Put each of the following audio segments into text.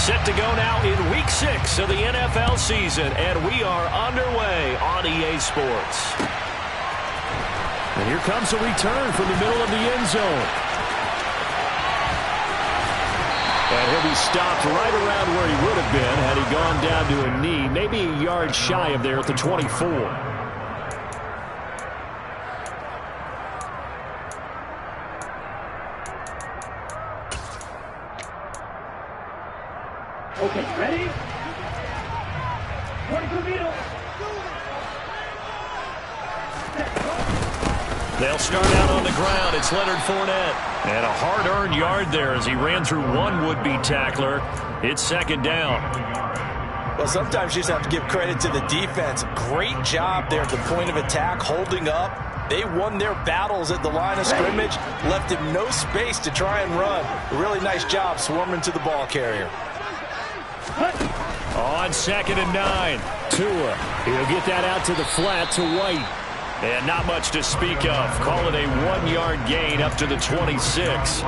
Set to go now in Week 6 of the NFL season, and we are underway on EA Sports. And here comes a return from the middle of the end zone. And he'll be stopped right around where he would have been had he gone down to a knee, maybe a yard shy of there at the 24. Okay, ready? They'll start out on the ground. It's Leonard Fournette. And a hard-earned yard there as he ran through one would-be tackler. It's second down. Well, sometimes you just have to give credit to the defense. Great job there at the point of attack, holding up. They won their battles at the line of scrimmage, left him no space to try and run. A really nice job swarming to the ball carrier. On 2nd and 9, Tua. He'll get that out to the flat to White. And not much to speak of. Call it a 1-yard gain up to the 26.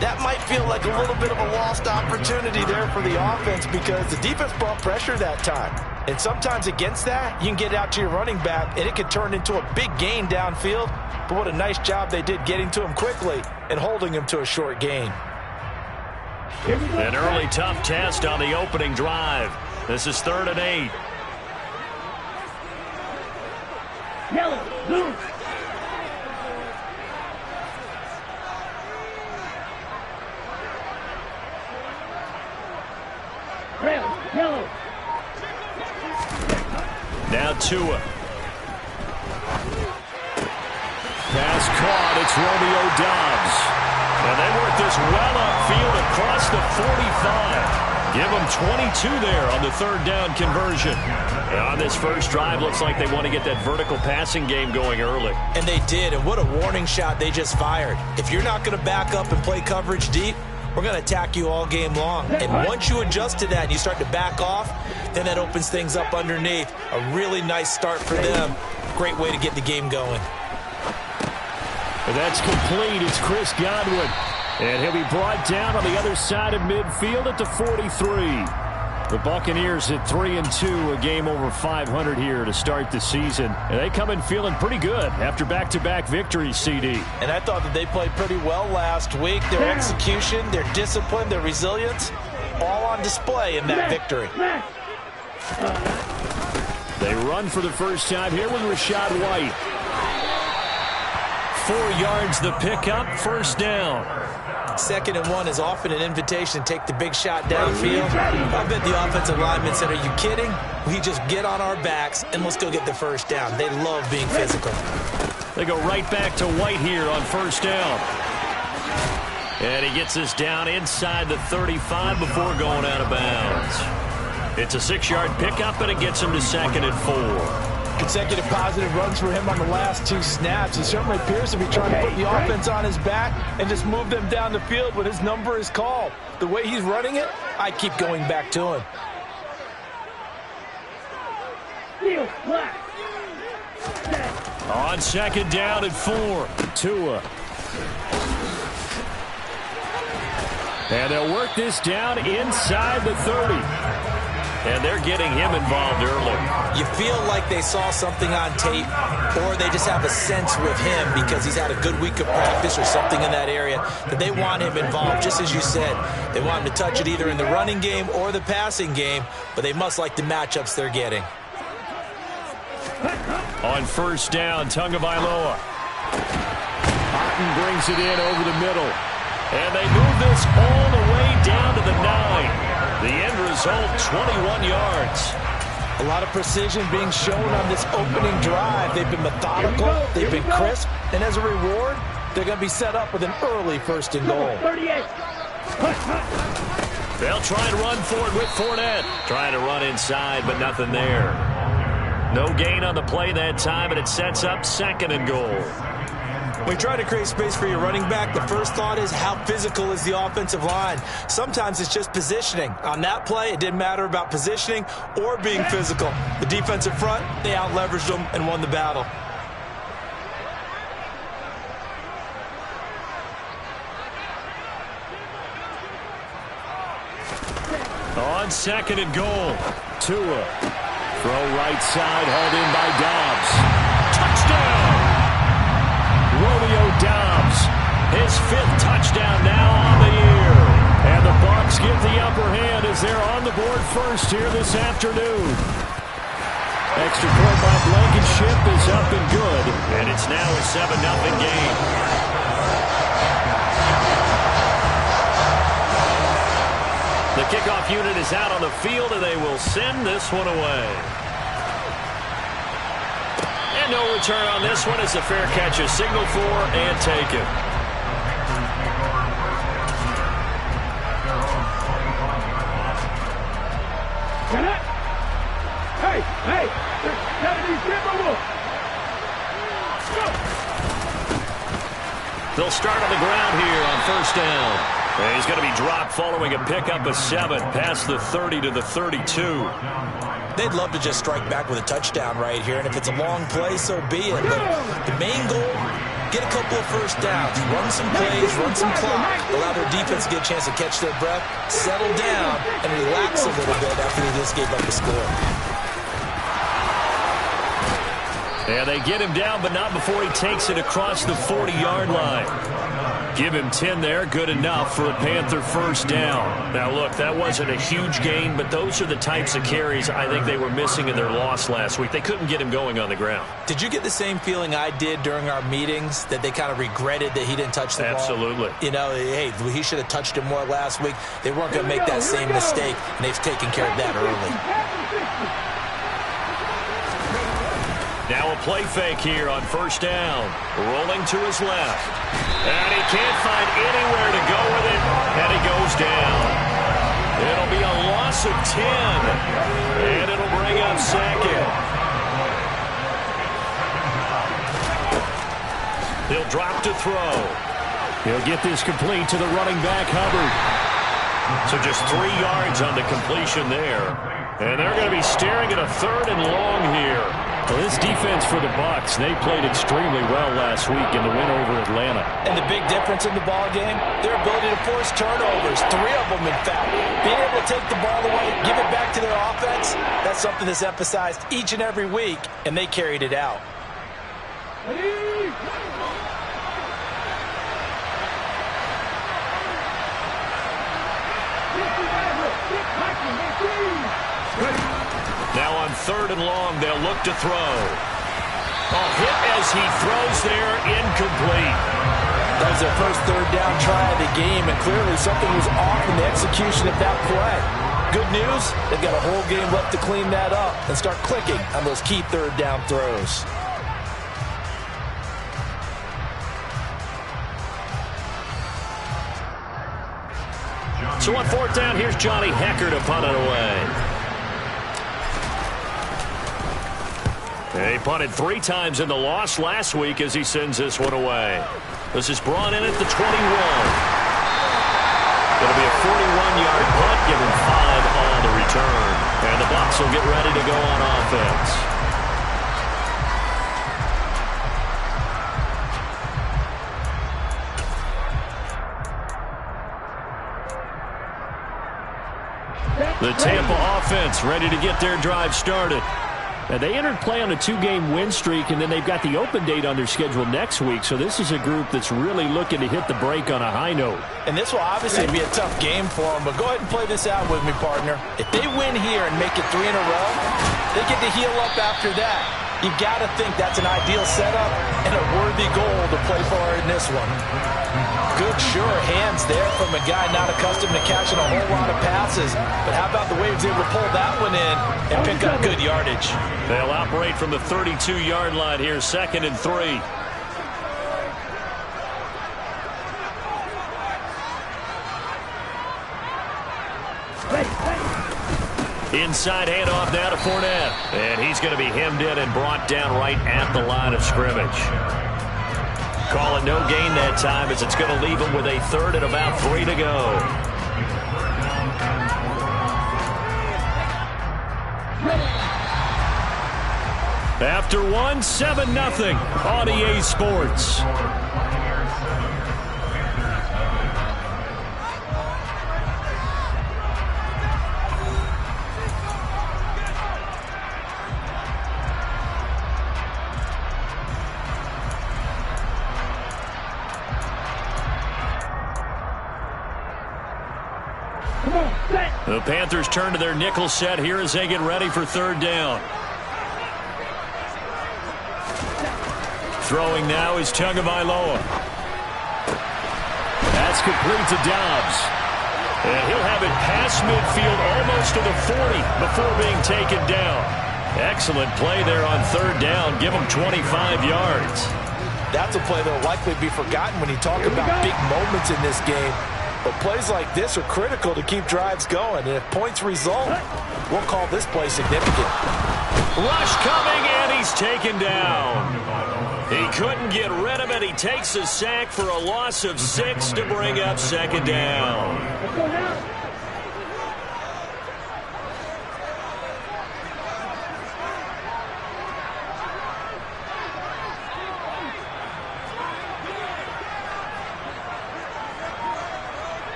That might feel like a little bit of a lost opportunity there for the offense because the defense brought pressure that time. And sometimes against that, you can get out to your running back, and it can turn into a big gain downfield. But what a nice job they did getting to him quickly and holding him to a short gain. An early tough test on the opening drive. This is 3rd and 8. Yellow, blue. Red, yellow. Now Tua. Pass caught. It's Romeo Doubs. And they work this well upfield across the 45. Give them 22 there on the 3rd down conversion. And on this first drive, looks like they want to get that vertical passing game going early. And they did, and what a warning shot they just fired. If you're not going to back up and play coverage deep, we're going to attack you all game long. And once you adjust to that and you start to back off, then that opens things up underneath. A really nice start for them. Great way to get the game going. That's complete. It's Chris Godwin. And he'll be brought down on the other side of midfield at the 43. The Buccaneers at 3-2, a game over 500 here to start the season. And they come in feeling pretty good after back-to-back victories, CD. And I thought that they played pretty well last week. Their execution, their discipline, their resilience, all on display in that victory. They run for the first time here with Rachaad White. 4 yards the pickup, first down. 2nd and 1 is often an invitation to take the big shot downfield. I bet the offensive linemen said, are you kidding? We just get on our backs and let's go get the first down. They love being physical. They go right back to White here on first down. And he gets us down inside the 35 before going out of bounds. It's a 6-yard pickup, and it gets him to 2nd and 4. Consecutive positive runs for him on the last 2 snaps. He certainly appears to be trying to put the offense on his back and just move them down the field when his number is called. The way he's running it, I keep going back to him. On 2nd down and 4, Tua. And they'll work this down inside the 30. And they're getting him involved early. You feel like they saw something on tape, or they just have a sense with him because he's had a good week of practice or something in that area that they want him involved. Just as you said, they want him to touch it either in the running game or the passing game, but they must like the matchups they're getting. On first down, Tagovailoa. Otten brings it in over the middle. And they move this all the way down to the 9. The end result, 21 yards. A lot of precision being shown on this opening drive. They've been methodical, they've been crisp, and as a reward, they're going to be set up with an early 1st and goal. They'll try and run for it with Fournette. Trying to run inside, but nothing there. No gain on the play that time, and it sets up 2nd and goal. When you try to create space for your running back, the first thought is how physical is the offensive line. Sometimes it's just positioning. On that play, it didn't matter about positioning or being physical. The defensive front, they out-leveraged them and won the battle. on 2nd and goal. Tua. Throw right side, hauled in by Dobbs. Touchdown! Romeo Dobbs. His 5th touchdown now on the year. And the Bucs get the upper hand as they're on the board first here this afternoon. Extra point by Blankenship is up and good. And it's now a 7-0 game. The kickoff unit is out on the field, and they will send this one away. And no return on this one as the fair catch is signaled for and taken. Hey, there's gotta be Timberwolves. They'll start on the ground here on 1st down. And he's going to be dropped following a pickup of 7 past the 30 to the 32. They'd love to just strike back with a touchdown right here, and if it's a long play, so be it. But the main goal, get a couple of first downs, run some plays, run some clock, allow their defense to get a chance to catch their breath, settle down, and relax a little bit after they just gave up the score. And they get him down, but not before he takes it across the 40-yard line. Give him 10 there, good enough for a Panther 1st down. Now, look, that wasn't a huge gain, but those are the types of carries I think they were missing in their loss last week. They couldn't get him going on the ground. Did you get the same feeling I did during our meetings, that they kind of regretted that he didn't touch the ball? Absolutely. You know, hey, he should have touched it more last week. They weren't going to make that same mistake, and they've taken care of that early. Now a play fake here on 1st down. Rolling to his left. And he can't find anywhere to go with it. And he goes down. It'll be a loss of 10. And it'll bring up 2nd. He'll drop to throw. He'll get this complete to the running back, Hubbard. So just 3 yards on the completion there. And they're going to be staring at a 3rd and long here. Well, this defense for the Bucs, they played extremely well last week in the win over Atlanta. And the big difference in the ball game, their ability to force turnovers, 3 of them in fact. Being able to take the ball away, give it back to their offense, that's something that's emphasized each and every week, and they carried it out. Now on 3rd and long, they'll look to throw. Hit as he throws there, incomplete. That was their first 3rd down try of the game, and clearly something was off in the execution of that play. Good news, they've got a whole game left to clean that up and start clicking on those key 3rd down throws. So on 4th down, here's Johnny Hekker to punt it away. He punted 3 times in the loss last week as he sends this one away. This is brought in at the 21. It'll be a 41-yard punt, give him 5 on the return. And the Bucs will get ready to go on offense. The Tampa offense ready to get their drive started. Now, they entered play on a 2-game win streak, and then they've got the open date on their schedule next week. So this is a group that's really looking to hit the break on a high note. And this will obviously be a tough game for them, but go ahead and play this out with me, partner. If they win here and make it 3 in a row, they get to heal up after that. You've got to think that's an ideal setup and a worthy goal to play for in this one. Good, sure hands there from a guy not accustomed to catching a whole lot of passes. But how about the way he was able to pull that one in and pick up good yardage? They'll operate from the 32-yard line here, 2nd and 3. Inside handoff now to Fournette. And he's going to be hemmed in and brought down right at the line of scrimmage. Call it no gain that time as it's going to leave him with a 3rd and about 3 to go. After 1, 7-0 on EA Sports. The Panthers turn to their nickel set here as they get ready for third down. Throwing now is Tagovailoa. That's complete to Dobbs. And he'll have it past midfield almost to the 40 before being taken down. Excellent play there on third down. Give him 25 yards. That's a play that will likely be forgotten when you talk about big moments in this game. But plays like this are critical to keep drives going. And if points result, we'll call this play significant. Rush coming, and he's taken down. He couldn't get rid of it. He takes a sack for a loss of 6 to bring up second down.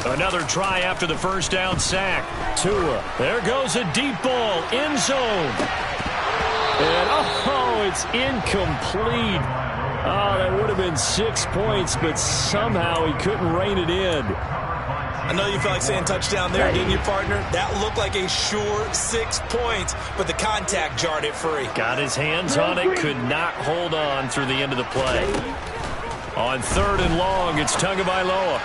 Another try after the first down sack. Tua. There goes a deep ball. End zone. And, it's incomplete. That would have been 6 points, but somehow he couldn't rein it in. I know you felt like saying touchdown there, didn't you, partner? That looked like a sure 6 points, but the contact jarred it free. Got his hands on it, could not hold on through the end of the play. On third and long, it's Tagovailoa.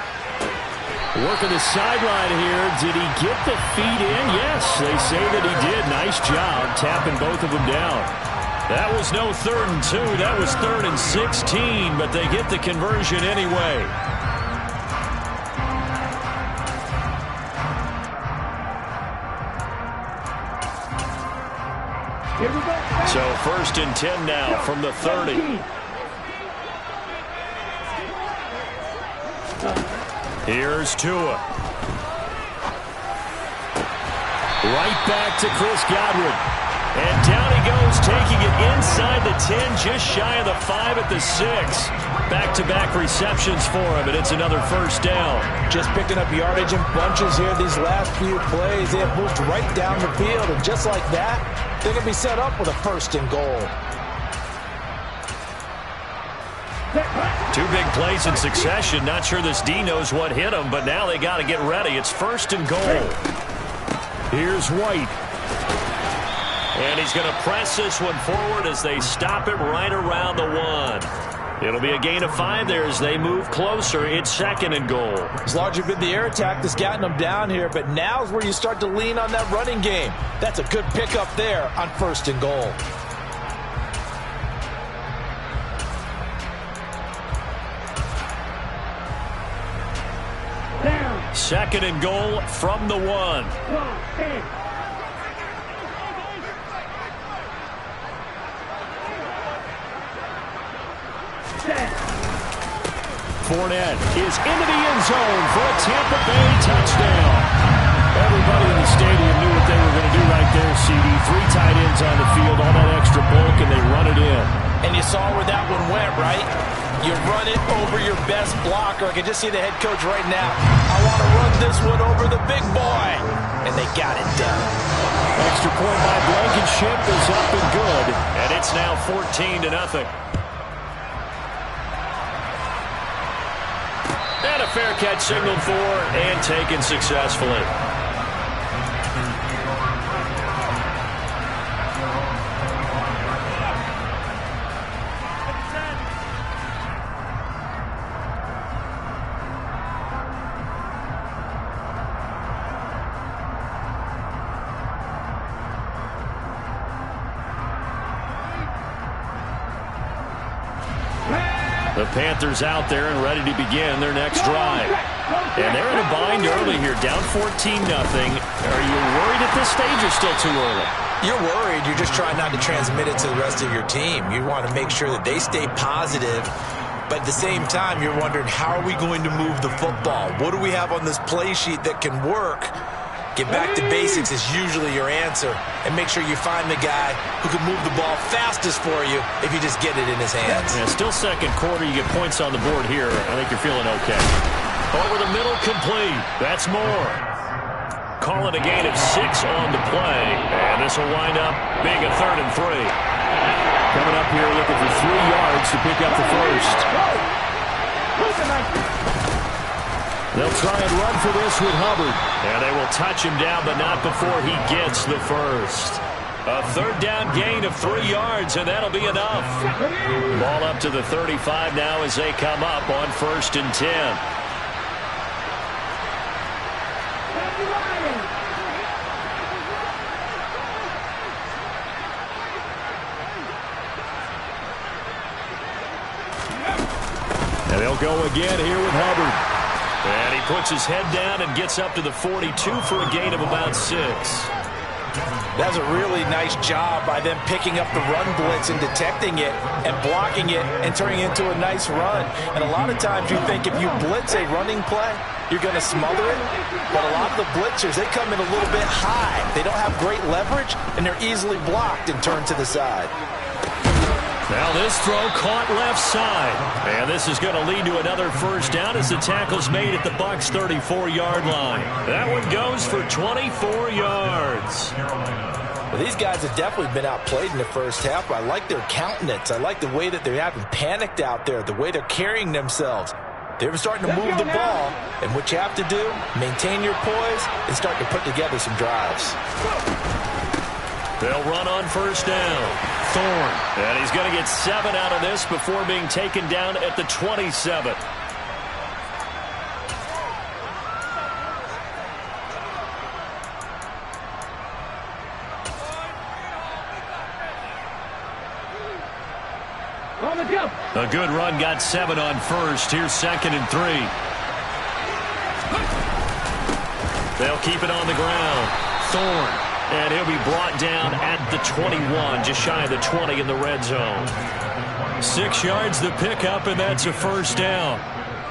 Working the sideline here. Did he get the feet in? Yes, they say that he did. Nice job tapping both of them down. That was no 3rd and 2. That was 3rd and 16, but they get the conversion anyway. So 1st and 10 now from the 30. Here's Tua. Right back to Chris Godwin. And down he goes, taking it inside the 10, just shy of the 5 at the 6. Back-to-back receptions for him, and it's another first down. Just picking up yardage in bunches here these last few plays. They have moved right down the field, and just like that, they're going to be set up with a 1st and goal. 2 big plays in succession. Not sure this D knows what hit him, but now they got to get ready. It's 1st and goal. Here's White. And he's going to press this one forward as they stop it right around the 1. It'll be a gain of 5 there as they move closer. It's 2nd and goal. It's largely been the air attack that's gotten them down here, but now's where you start to lean on that running game. That's a good pickup there on 1st and goal. 2nd and goal from the 1. Fournette is into the end zone for a Tampa Bay touchdown. Everybody in the stadium knew what they were going to do right there, CD. 3 tight ends on the field, all that extra bulk, and they run it in. And you saw where that one went, right? You run it over your best blocker. I can just see the head coach right now. I want to run this one over the big boy. And they got it done. Extra point by Blankenship is up and good. And it's now 14-0. And a fair catch signaled for and taken successfully. The Panthers out there and ready to begin their next drive. And they're in a bind early here, down 14-0. Are you worried at this stage or still too early? You're worried. You're just trying not to transmit it to the rest of your team. You want to make sure that they stay positive. But at the same time, you're wondering, how are we going to move the football? What do we have on this play sheet that can work? Get back to basics is usually your answer. And make sure you find the guy who can move the ball fastest for you if you just get it in his hands. Yeah, still second quarter. You get points on the board here. I think you're feeling okay. Over the middle, complete. That's more. Calling a gain of 6 on the play. And this will wind up being a 3rd and 3. Coming up here looking for 3 yards to pick up the first. They'll try and run for this with Hubbard. And they will touch him down, but not before he gets the first. A third down gain of 3 yards, and that'll be enough. Ball up to the 35 now as they come up on 1st and 10. And they'll go again here with Hubbard. And he puts his head down and gets up to the 42 for a gain of about 6. That's a really nice job by them picking up the run blitz and detecting it and blocking it and turning it into a nice run. And a lot of times you think if you blitz a running play, you're going to smother it. But a lot of the blitzers, they come in a little bit high. They don't have great leverage, and they're easily blocked and turned to the side. Now this throw caught left side. And this is going to lead to another first down as the tackle's made at the Bucs' 34-yard line. That one goes for 24 yards. Well, these guys have definitely been outplayed in the first half. I like their countenance. I like the way that they haven't panicked out there, the way they're carrying themselves. They're starting to move the ball, and what you have to do, maintain your poise and start to put together some drives. They'll run on first down. Thorne. And he's going to get 7 out of this before being taken down at the 27. A good run got 7 on first. Here's 2nd and 3. They'll keep it on the ground. Thorne. And he'll be brought down at the 21, just shy of the 20 in the red zone. 6 yards the pickup, and that's a first down.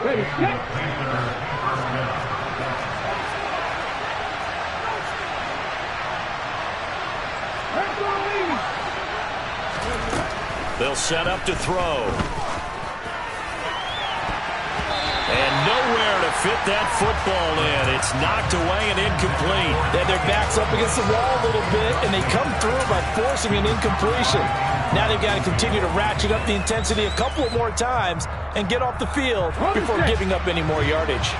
Ready, set. They'll set up to throw. And nowhere to fit that football in. It's knocked away and incomplete. Yeah, their back's up against the wall a little bit, and they come through by forcing an incompletion. Now they've got to continue to ratchet up the intensity a couple more times and get off the field before giving up any more yardage.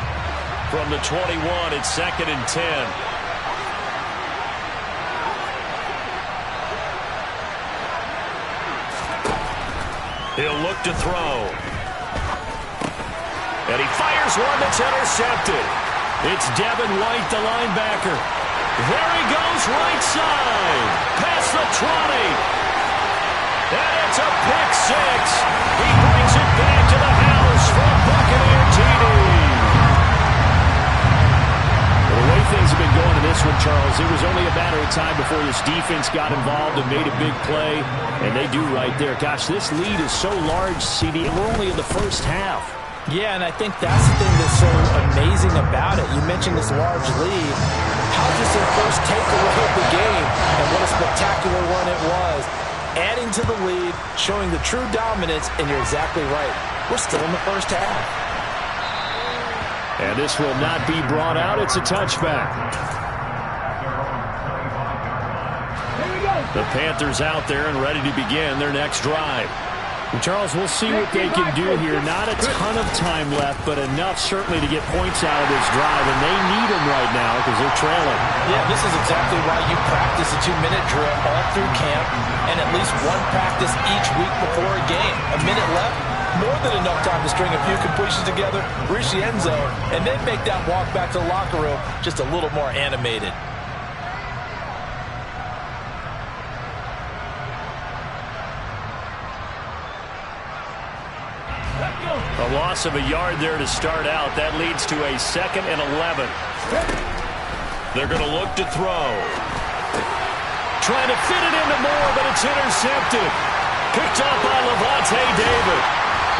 From the 21, it's 2nd and 10. He'll look to throw. And he fires one that's intercepted. It's Devin White, the linebacker. There he goes, right side. Past the 20. And it's a pick 6. He brings it back to the house for a Buccaneer TD. Well, the way things have been going in this one, Charles, it was only a matter of time before this defense got involved and made a big play. And they do right there. Gosh, this lead is so large, CD, and we're only in the first half. Yeah, and I think that's the thing that's so amazing about it. You mentioned this large lead. How does their first takeaway of the game? And what a spectacular run it was. Adding to the lead, showing the true dominance, and you're exactly right. We're still in the first half. And this will not be brought out. It's a touchback. The Panthers out there and ready to begin their next drive. And Charles, we'll see what they can do here. Not a ton of time left, but enough certainly to get points out of this drive, and they need them right now because they're trailing. Yeah, this is exactly why you practice a 2-minute drill all through camp and at least one practice each week before a game. A minute left, more than enough time to string a few completions together, reach the end zone, and then make that walk back to the locker room just a little more animated. A loss of a yard there to start out. That leads to a 2nd and 11. They're going to look to throw. Trying to fit it into Moore, but it's intercepted. Picked up by Lavonte David.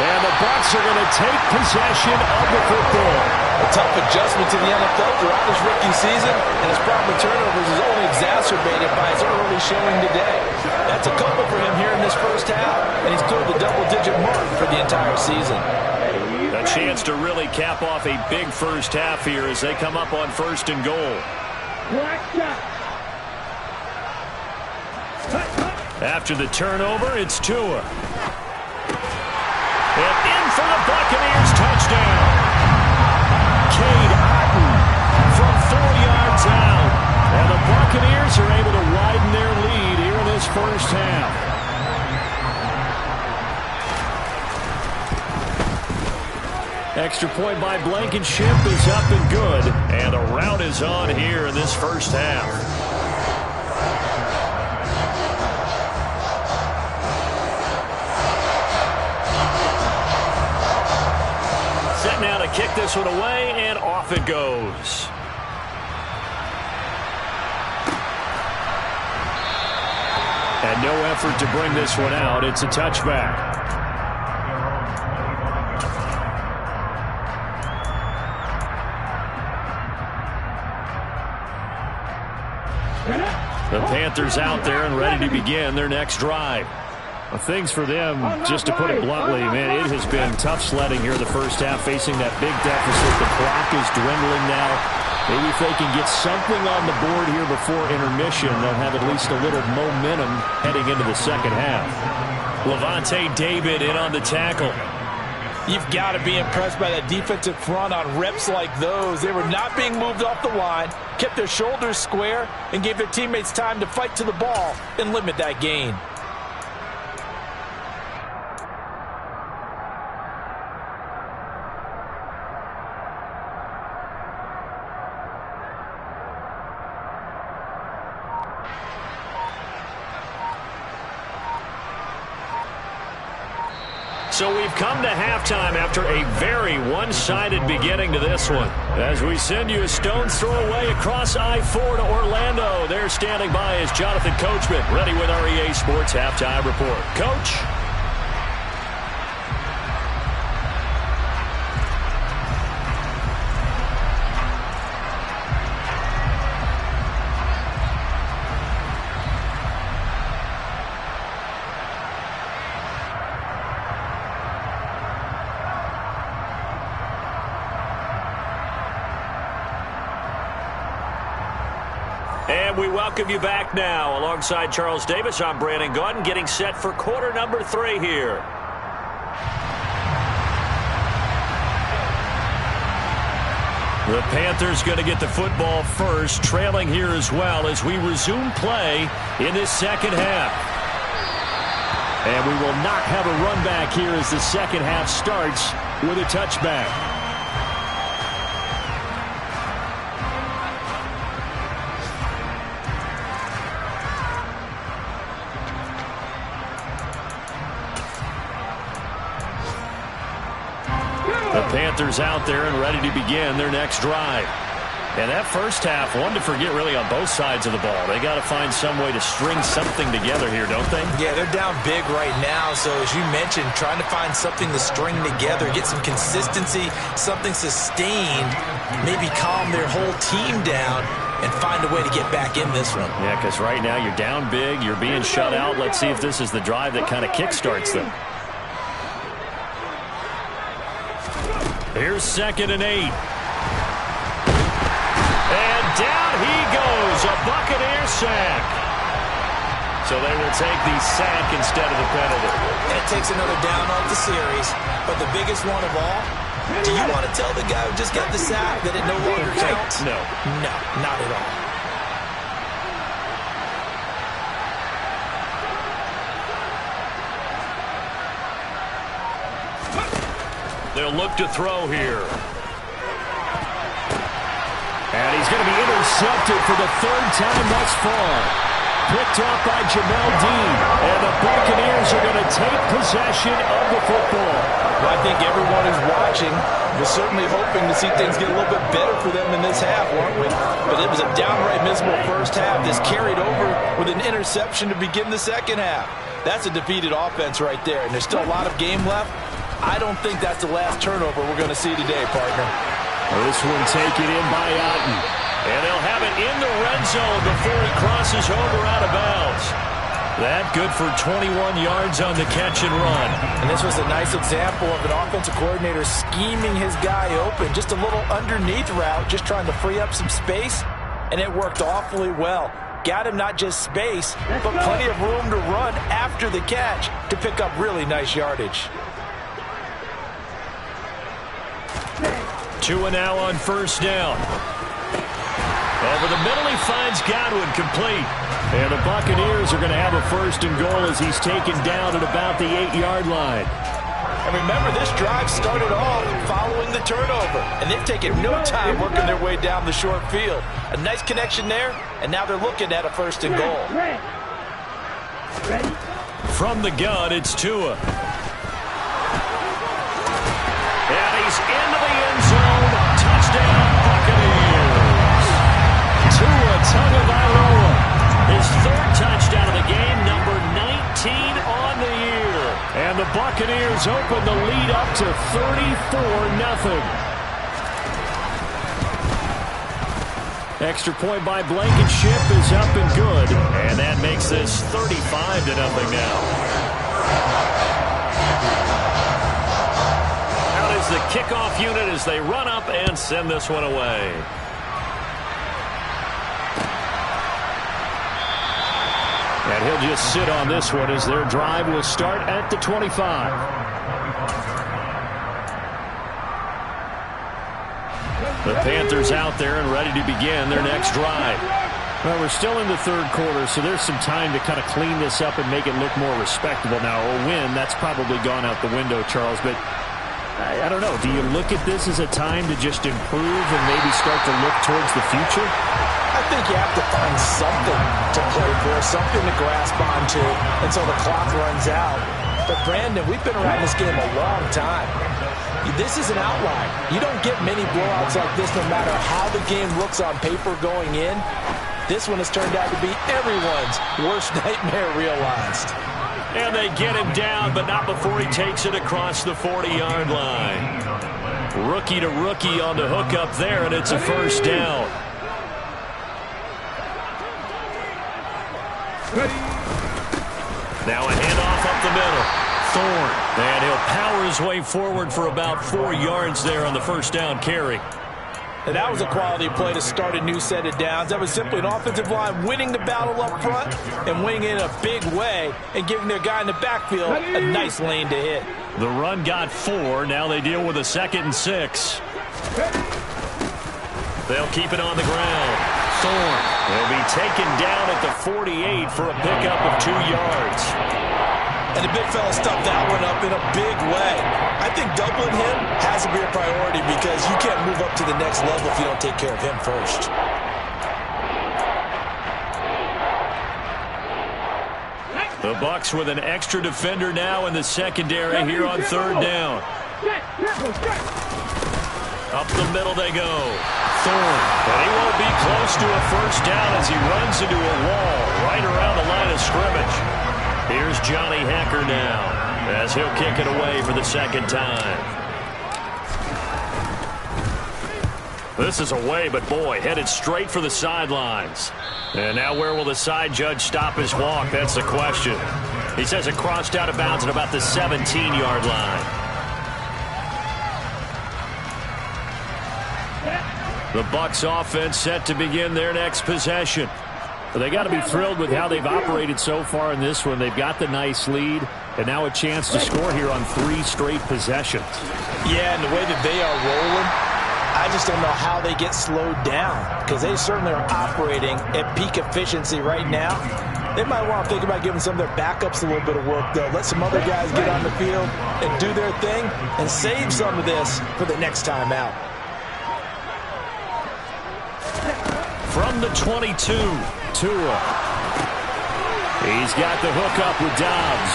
And the Bucs are going to take possession of the football. A tough adjustment to the NFL throughout his rookie season, and his problem with turnovers is only exacerbated by his early showing today. That's a couple for him here in this first half, and he's cleared the double-digit mark for the entire season. A chance to really cap off a big first half here as they come up on 1st and goal. After the turnover, it's Tua. And in for the Buccaneers touchdown. Cade Otton from 4 yards out. And the Buccaneers are able to widen their lead here in this first half. Extra point by Blankenship is up and good. And the rout is on here in this first half. Set now to kick this one away, and off it goes. And no effort to bring this one out. It's a touchback. The Panthers out there and ready to begin their next drive. Well, things for them, just to put it bluntly, man, it has been tough sledding here the first half, facing that big deficit. The clock is dwindling now. Maybe if they can get something on the board here before intermission, they'll have at least a little momentum heading into the second half. Lavonte David in on the tackle. You've got to be impressed by that defensive front on reps like those. They were not being moved off the line, kept their shoulders square, and gave their teammates time to fight to the ball and limit that gain. So we've come to halftime after a very one-sided beginning to this one. As we send you a stone's throw away across I-4 to Orlando. There standing by is Jonathan Coachman, ready with our EA Sports Halftime Report. Coach? And we welcome you back now. Alongside Charles Davis, I'm Brandon Gaudin, getting set for quarter number 3 here. The Panthers going to get the football first, trailing here as well as we resume play in this second half. And we will not have a run back here as the second half starts with a touchback. The Panthers out there and ready to begin their next drive. And that first half, one to forget really on both sides of the ball. They got to find some way to string something together here, don't they? Yeah, they're down big right now. So as you mentioned, trying to find something to string together, get some consistency, something sustained, maybe calm their whole team down and find a way to get back in this one. Yeah, because right now you're down big, you're being shut out. Let's see if this is the drive that kind of kickstarts them. Here's 2nd and 8. And down he goes, a Buccaneer sack. So they will take the sack instead of the penalty. And it takes another down off the series. But the biggest one of all, do you want to tell the guy who just got the sack that it no longer counts? No. No, not at all. They'll look to throw here. And he's going to be intercepted for the 3rd time thus far. Picked off by Jamel Dean. And the Buccaneers are going to take possession of the football. Well, I think everyone who's watching was certainly hoping to see things get a little bit better for them in this half, weren't we? But it was a downright miserable first half. This carried over with an interception to begin the second half. That's a defeated offense right there. And there's still a lot of game left. I don't think that's the last turnover we're going to see today, partner. This one taken in by Otton. And they'll have it in the red zone before he crosses over out of bounds. That good for 21 yards on the catch and run. And this was a nice example of an offensive coordinator scheming his guy open. Just a little underneath route, just trying to free up some space. And it worked awfully well. Got him not just space, but plenty of room to run after the catch to pick up really nice yardage. Tua now on first down. Over the middle, he finds Godwin, complete. And the Buccaneers are going to have a first and goal as he's taken down at about the 8-yard line. And remember, this drive started off following the turnover. And they've taken no time working their way down the short field. A nice connection there, and now they're looking at a first and goal. From the gun, it's Tua. And he's into the end zone. Touchdown, Buccaneers. Tua Tagovailoa. His third touchdown of the game, number 19 on the year. And the Buccaneers open the lead up to 34-0. Extra point by Blankenship is up and good. And that makes this 35-0 now. Out is the kickoff unit as they run up and send this one away. And he'll just sit on this one as their drive will start at the 25. The Panthers out there and ready to begin their next drive. Well, we're still in the third quarter, so there's some time to kind of clean this up and make it look more respectable now. A win, that's probably gone out the window, Charles, but I don't know. Do you look at this as a time to just improve and maybe start to look towards the future? I think you have to find something to play for, something to grasp onto until the clock runs out. But, Brandon, we've been around this game a long time. This is an outlier. You don't get many blowouts like this no matter how the game looks on paper going in. This one has turned out to be everyone's worst nightmare realized. And they get him down, but not before he takes it across the 40-yard line. Rookie to rookie on the hook up there, and it's a first down. Now a handoff up the middle. Thorne. And he'll power his way forward for about 4 yards there on the first down carry. And that was a quality play to start a new set of downs. That was simply an offensive line winning the battle up front and winning it in a big way and giving their guy in the backfield a nice lane to hit. The run got 4. Now they deal with a 2nd and 6. They'll keep it on the ground. Thorne will be taken down at the 48 for a pickup of 2 yards. And the big fella stuffed that one up in a big way. I think doubling him has to be a priority because you can't move up to the next level if you don't take care of him first. The Bucs with an extra defender now in the secondary here on third down. Up the middle they go. Thorne. And he won't be close to a first down as he runs into a wall right around the line of scrimmage. Here's Johnny Hekker now as he'll kick it away for the second time. This is away, but boy, headed straight for the sidelines. And now where will the side judge stop his walk? That's the question. He says it crossed out of bounds at about the 17-yard line. The Bucs offense set to begin their next possession. But they got to be thrilled with how they've operated so far in this one. They've got the nice lead, and now a chance to score here on 3 straight possessions. Yeah, and the way that they are rolling, I just don't know how they get slowed down because they certainly are operating at peak efficiency right now. They might want to think about giving some of their backups a little bit of work, though. Let some other guys get on the field and do their thing and save some of this for the next time out. From the 22, Tua. He's got the hook up with Dobbs.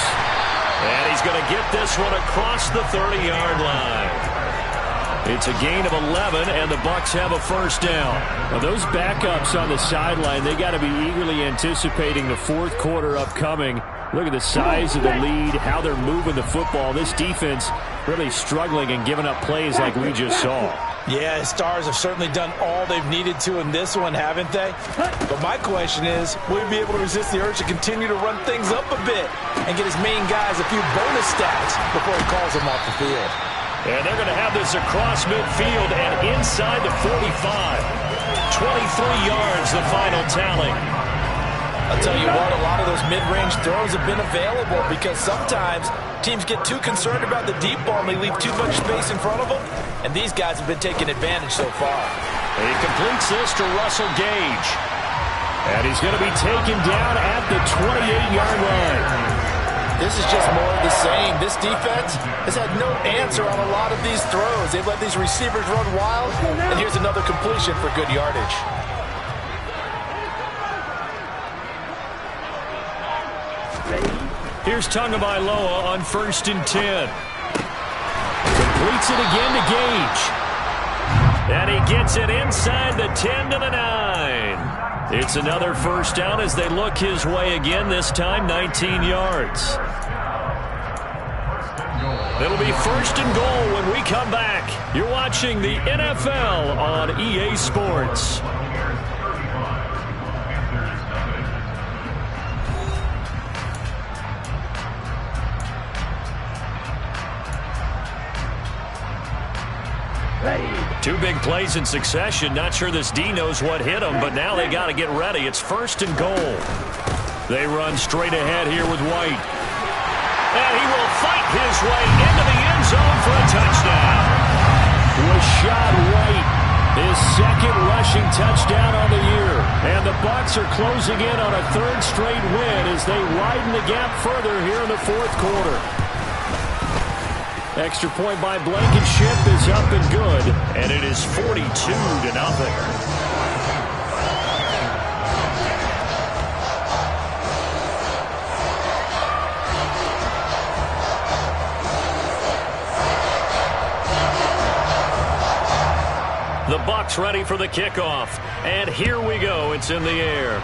And he's going to get this one across the 30-yard line. It's a gain of 11, and the Bucs have a first down. Now, those backups on the sideline, they got to be eagerly anticipating the fourth quarter upcoming. Look at the size of the lead, how they're moving the football. This defense really struggling and giving up plays like we just saw. Yeah, Stars have certainly done all they've needed to in this one, haven't they? But my question is, will he be able to resist the urge to continue to run things up a bit and get his main guys a few bonus stats before he calls them off the field? And they're going to have this across midfield and inside the 45. 23 yards, the final tally. I'll tell you what, a lot of those mid-range throws have been available because sometimes teams get too concerned about the deep ball and they leave too much space in front of them, and these guys have been taking advantage so far. He completes this to Russell Gage. And he's going to be taken down at the 28-yard line. This is just more of the same. This defense has had no answer on a lot of these throws. They've let these receivers run wild, and here's another completion for good yardage. Here's Tagovailoa on 1st and 10. Completes it again to Gage. And he gets it inside the 10 to the 9. It's another first down as they look his way again, this time 19 yards. It'll be 1st and goal when we come back. You're watching the NFL on EA Sports. Two big plays in succession. Not sure this D knows what hit him, but now they got to get ready. It's 1st and goal. They run straight ahead here with White. And he will fight his way into the end zone for a touchdown. Rachaad White, his second rushing touchdown on the year. And the Bucs are closing in on a 3rd straight win as they widen the gap further here in the 4th quarter. Extra point by Blankenship is up and good, and it is 42-0. The Bucs ready for the kickoff, and here we go. It's in the air.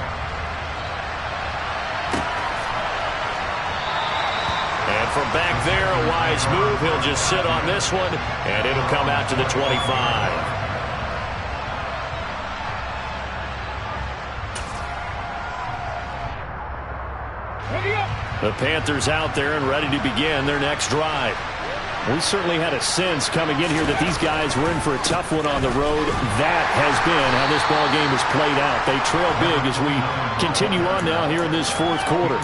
And from back there, a wise move. He'll just sit on this one, and it'll come out to the 25. The Panthers out there and ready to begin their next drive. We certainly had a sense coming in here that these guys were in for a tough one on the road. That has been how this ball game has played out. They trail big as we continue on now here in this 4th quarter.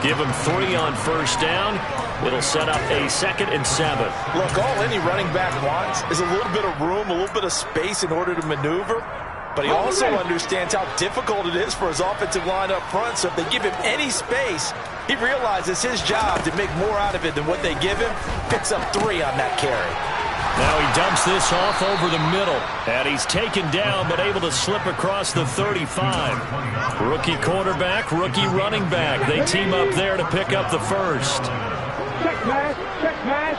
Give them 3 on 1st down. It'll set up a 2nd and 7. Look, all any running back wants is a little bit of room, a little bit of space in order to maneuver. But he also understands how difficult it is for his offensive line up front. So if they give him any space, he realizes his job to make more out of it than what they give him. Picks up 3 on that carry. Now he dumps this off over the middle. And he's taken down but able to slip across the 35. Rookie quarterback, rookie running back. They team up there to pick up the 1st. Check pass, check pass.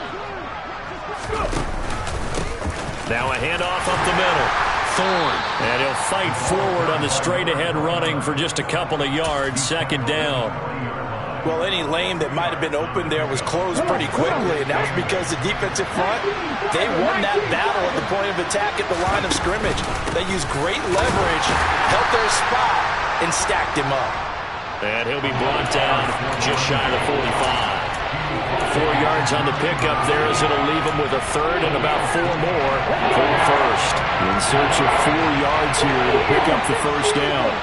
Now a handoff up the middle. Thorne. And he'll fight forward on the straight-ahead running for just a couple of yards. 2nd down. Well, any lane that might have been open there was closed pretty quickly, and that was because the defensive front, they won that battle at the point of attack at the line of scrimmage. They used great leverage, held their spot, and stacked him up. And he'll be brought down just shy of the 45. 4 yards on the pickup there as it'll leave him with a 3rd and about 4 more for the 1st. In search of 4 yards here to pick up the 1st down.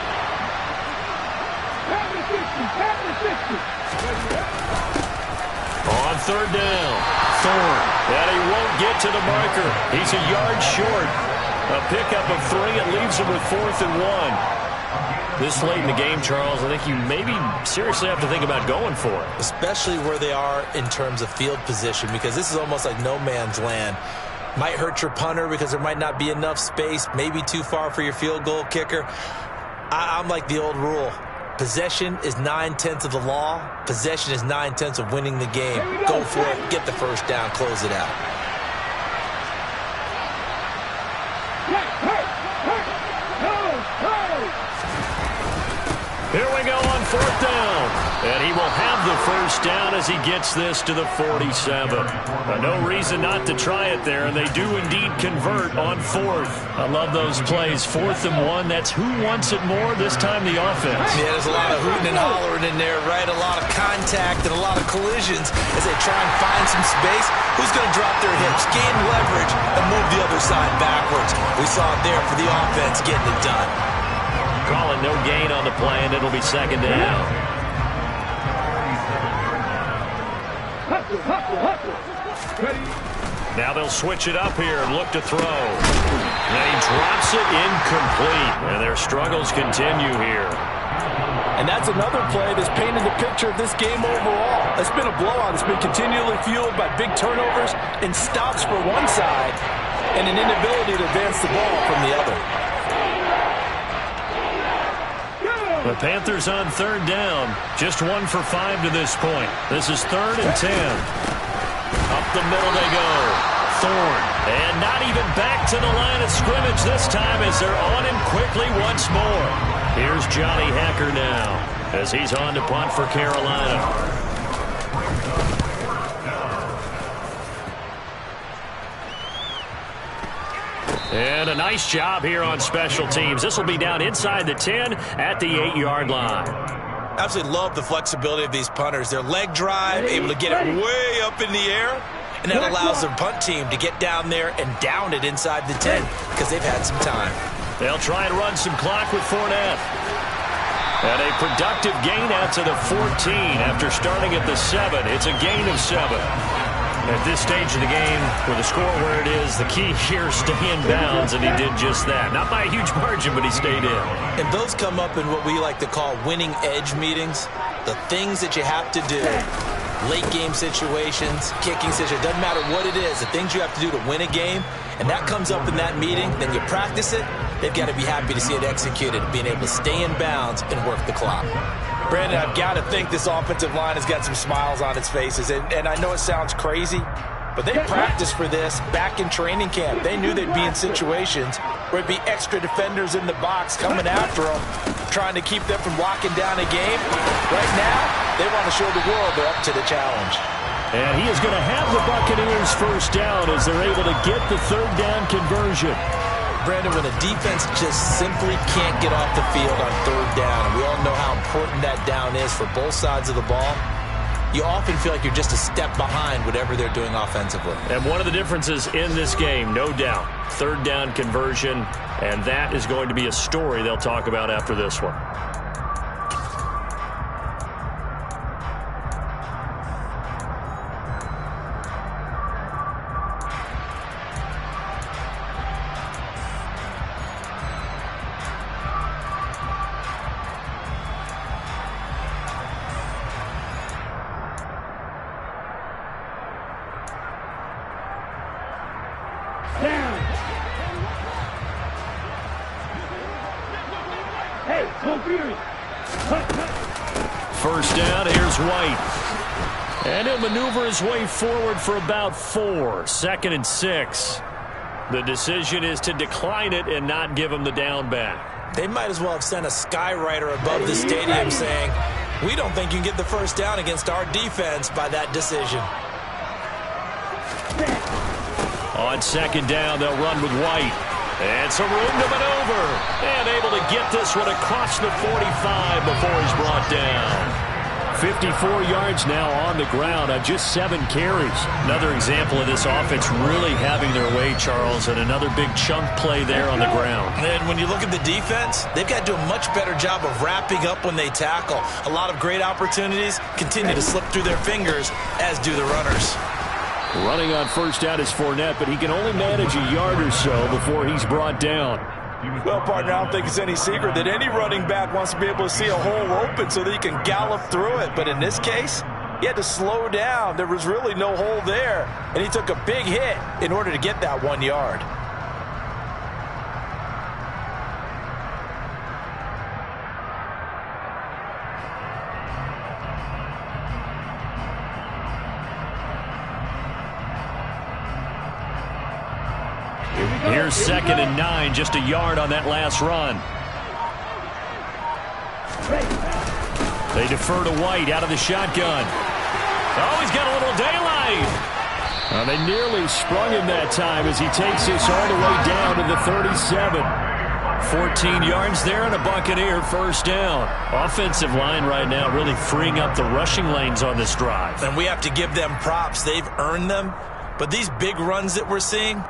On 3rd down, Thorne. And he won't get to the marker. He's a yard short. A pickup of 3 and leaves him with 4th and 1. This late in the game, Charles, I think you maybe seriously have to think about going for it. Especially where they are in terms of field position, because this is almost like no man's land. Might hurt your punter because there might not be enough space, maybe too far for your field goal kicker. I'm like the old rule. Possession is 9/10 of the law. Possession is 9/10 of winning the game. Go for it. Get the 1st down. Close it out. Here we go on 4th down. And he will have the 1st down as he gets this to the 47. No reason not to try it there, and they do indeed convert on 4th. I love those plays. 4th and 1, that's who wants it more, this time the offense. Yeah, there's a lot of hooting and hollering in there, right? A lot of contact and a lot of collisions as they try and find some space. Who's going to drop their hips, gain leverage, and move the other side backwards? We saw it there for the offense getting it done. call it no gain on the play, and it'll be second down. Now they'll switch it up here and look to throw. And he drops it incomplete. And their struggles continue here. And that's another play that's painted the picture of this game overall. It's been a blowout. It's been continually fueled by big turnovers and stops for one side and an inability to advance the ball from the other. The Panthers on third down. Just 1 for 5 to this point. This is 3rd and 10. Up the middle they go. Thorne. And not even back to the line of scrimmage this time as they're on him quickly once more. Here's Johnny Hekker now as he's on to punt for Carolina. And a nice job here on special teams. This will be down inside the 10 at the 8-yard line. Absolutely love the flexibility of these punters. Their leg drive, able to get it way up in the air, and that allows their punt team to get down there and down it inside the 10 because they've had some time. They'll try and run some clock with Fournette. And a productive gain out to the 14 after starting at the 7. It's a gain of 7. At this stage of the game, with the score where it is, the key here is stay in bounds, and he did just that. Not by a huge margin, but he stayed in. And those come up in what we like to call winning edge meetings. The things that you have to do, late game situations, kicking situations, doesn't matter what it is, the things you have to do to win a game, and that comes up in that meeting, then you practice it, they've got to be happy to see it executed, being able to stay in bounds and work the clock. Brandon, I've got to think this offensive line has got some smiles on its faces, and I know it sounds crazy, but they practiced for this back in training camp. They knew they'd be in situations where it'd be extra defenders in the box coming after them, trying to keep them from locking down a game. Right now, they want to show the world they're up to the challenge. And he is going to have the Buccaneers first down as they're able to get the third down conversion. Brandon, when a defense just simply can't get off the field on third down, and we all know how important that down is for both sides of the ball, you often feel like you're just a step behind whatever they're doing offensively. And one of the differences in this game, no doubt, third down conversion, and that is going to be a story they'll talk about after this one. First down, here's White. And he'll maneuver his way forward for about 4. 2nd and 6. The decision is to decline it and not give him the down back. They might as well have sent a skywriter above the stadium saying, we don't think you can get the first down against our defense by that decision. On 2nd down, they'll run with White. And some room to maneuver. And able to get this one across the 45 before he's brought down. 54 yards now on the ground on just 7 carries. Another example of this offense really having their way, Charles, and another big chunk play there on the ground. And when you look at the defense, they've got to do a much better job of wrapping up when they tackle. A lot of great opportunities continue to slip through their fingers, as do the runners. Running on first down is Fournette, but he can only manage a yard or so before he's brought down. Well, partner, I don't think it's any secret that any running back wants to be able to see a hole open so that he can gallop through it. But in this case, he had to slow down. There was really no hole there, and he took a big hit in order to get that 1 yard. Here's 2nd and 9, just a yard on that last run. They defer to White out of the shotgun. Oh, he's got a little daylight. They nearly sprung him that time as he takes this all the way down to the 37. 14 yards there and a Buccaneer first down. Offensive line right now really freeing up the rushing lanes on this drive. And we have to give them props. They've earned them. But these big runs that we're seeing,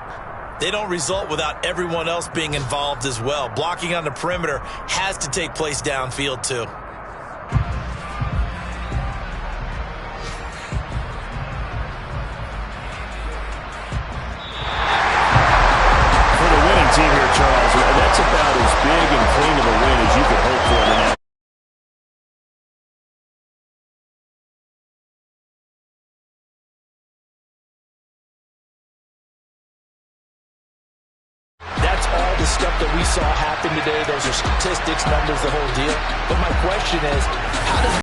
they don't result without everyone else being involved as well. Blocking on the perimeter has to take place downfield too. For the winning team here, Charles, that's about as big and clean of a win as you could hope for in the next. That's all the stuff that we saw happen today. Those are statistics, numbers, the whole deal. But my question is, how does